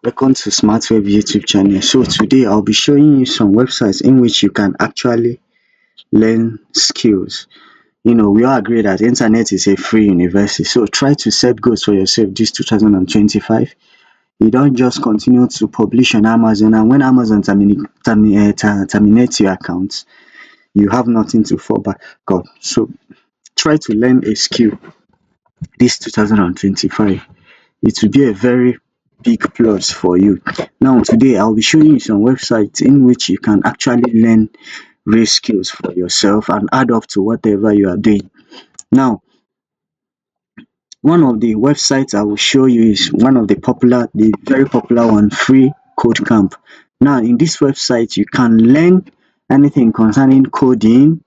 Welcome to SmartWeb YouTube channel. So today I'll be showing you some websites in which you can actually learn skills. We all agree that internet is a free university. So try to set goals for yourself this 2025. You don't just continue to publish on Amazon, and when Amazon terminates your account, you have nothing to fall back on. So try to learn a skill this 2025. It will be a very big plus for you. Now today I'll be showing you some websites in which you can actually learn real skills for yourself and add up to whatever you are doing. Now, one of the websites I will show you is one of the very popular one, Free Code Camp. Now in this website you can learn anything concerning coding.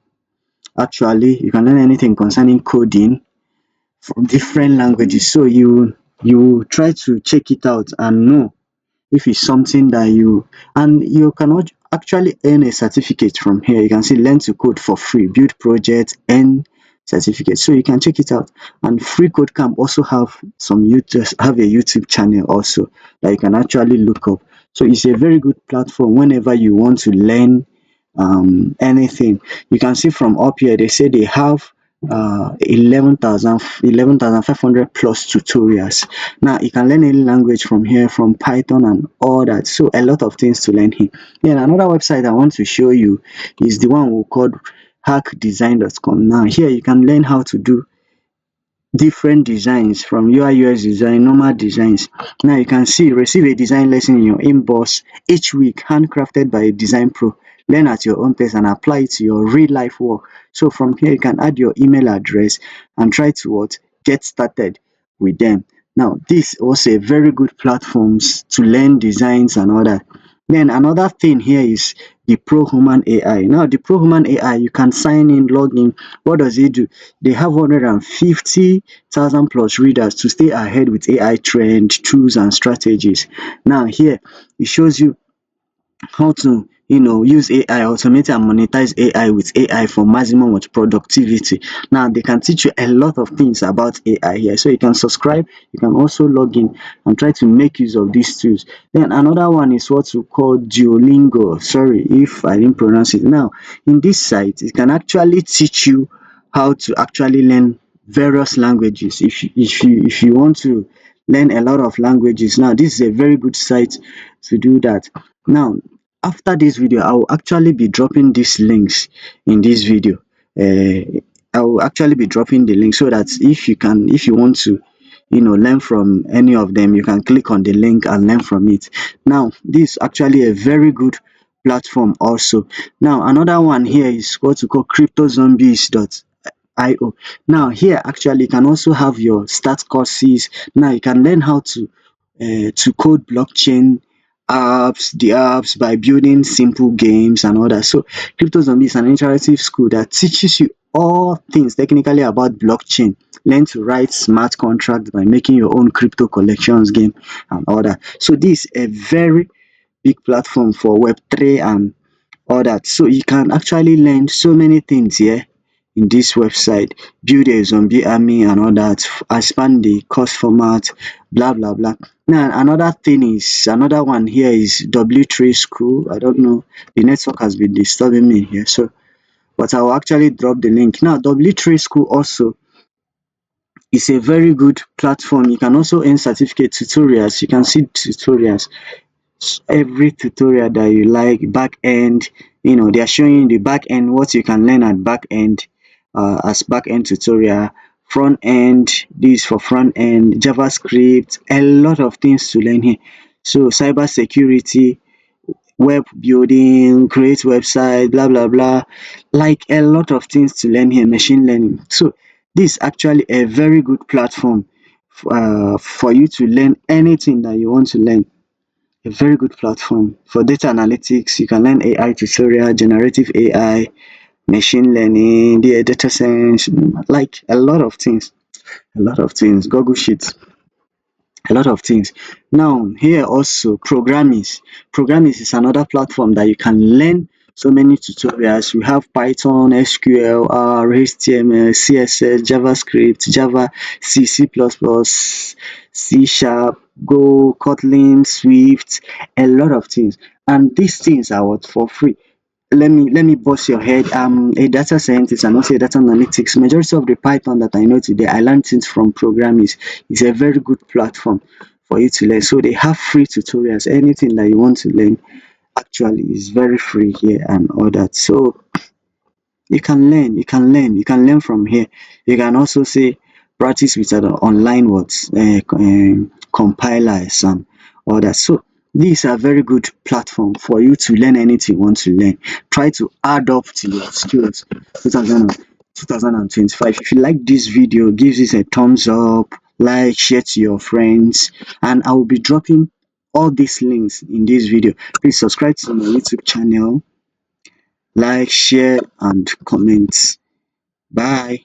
Actually, you can learn anything concerning coding from different languages. So you try to check it out and know if it's something that you can actually earn a certificate from here. You can see learn to code for free, build projects, earn certificate. So you can check it out. And Free Code Camp also have a YouTube channel also that you can actually look up. So it's a very good platform whenever you want to learn anything. You can see from up here they say they have 11,500 plus tutorials. Now you can learn any language from here, from Python and all that. So a lot of things to learn here. Then another website I want to show you is the one we called hackdesign.com. Now here you can learn how to do different designs, from UI UX design, normal designs. Now you can see receive a design lesson in your inbox each week, handcrafted by a design pro. Learn at your own pace and apply it to your real life work. So from here you can add your email address and try to get started with them. Now this also a very good platforms to learn designs and all that. Then another thing here is the ProHuman AI. Now the ProHuman AI, you can sign in, log in. What does it do? They have 150,000 plus readers to stay ahead with AI trend, tools and strategies. Now here it shows you how to use AI, automate and monetize AI with AI for maximum productivity. Now they can teach you a lot of things about AI here. So you can subscribe, you can also log in and try to make use of these tools. Then another one is what we call Duolingo. Sorry if I didn't pronounce it. Now in this site it can actually teach you how to actually learn various languages. If you want to learn a lot of languages, now this is a very good site to do that. Now after this video I will actually be dropping these links in this video. I will actually be dropping the link so that if you want to learn from any of them, you can click on the link and learn from it. Now this is actually a very good platform also. Now another one here is what we call cryptozombies.io. Now here actually you can also have your start courses. Now you can learn how to code blockchain apps by building simple games and all that. So Crypto Zombie is an interactive school that teaches you all things technically about blockchain. Learn to write smart contracts by making your own crypto collections game and all that. So this is a very big platform for Web3 and all that. So you can actually learn so many things here in this website. Build a zombie army and all that, expand the course format, blah blah blah. Now another one here is W3 School. I don't know, the network has been disturbing me here, so but I will actually drop the link. Now W3 School also is a very good platform. You can also earn certificate tutorials. You can see tutorials, every tutorial that you like. Back end, they are showing you the back end, what you can learn at back end, as back end tutorial. Front end, this for front end, JavaScript, a lot of things to learn here. So cyber security, web building, create website, blah blah blah, like a lot of things to learn here. Machine learning. So this is actually a very good platform for you to learn anything that you want to learn. A very good platform for data analytics. You can learn AI tutorial, generative AI, machine learning, the data science, like a lot of things, Google Sheets, a lot of things. Now here also programming is another platform that you can learn so many tutorials. We have Python, SQL, R, HTML, CSS, JavaScript, Java, C++, C Sharp, Go, Kotlin, Swift, a lot of things. And these things are what for free. Let me bust your head. I'm a data scientist and also a data analytics. Majority of the Python that I know today, I learned things from programming. Is a very good platform for you to learn. So they have free tutorials. Anything that you want to learn actually is very free here and all that. So you can learn from here. You can also say practice with other online words, compilers and all that. So these are very good platform for you to learn anything you want to learn. Try to add up to your skills. 2025. If you like this video, give this a thumbs up, like, share to your friends, and I will be dropping all these links in this video. Please subscribe to my YouTube channel, like, share, and comment. Bye.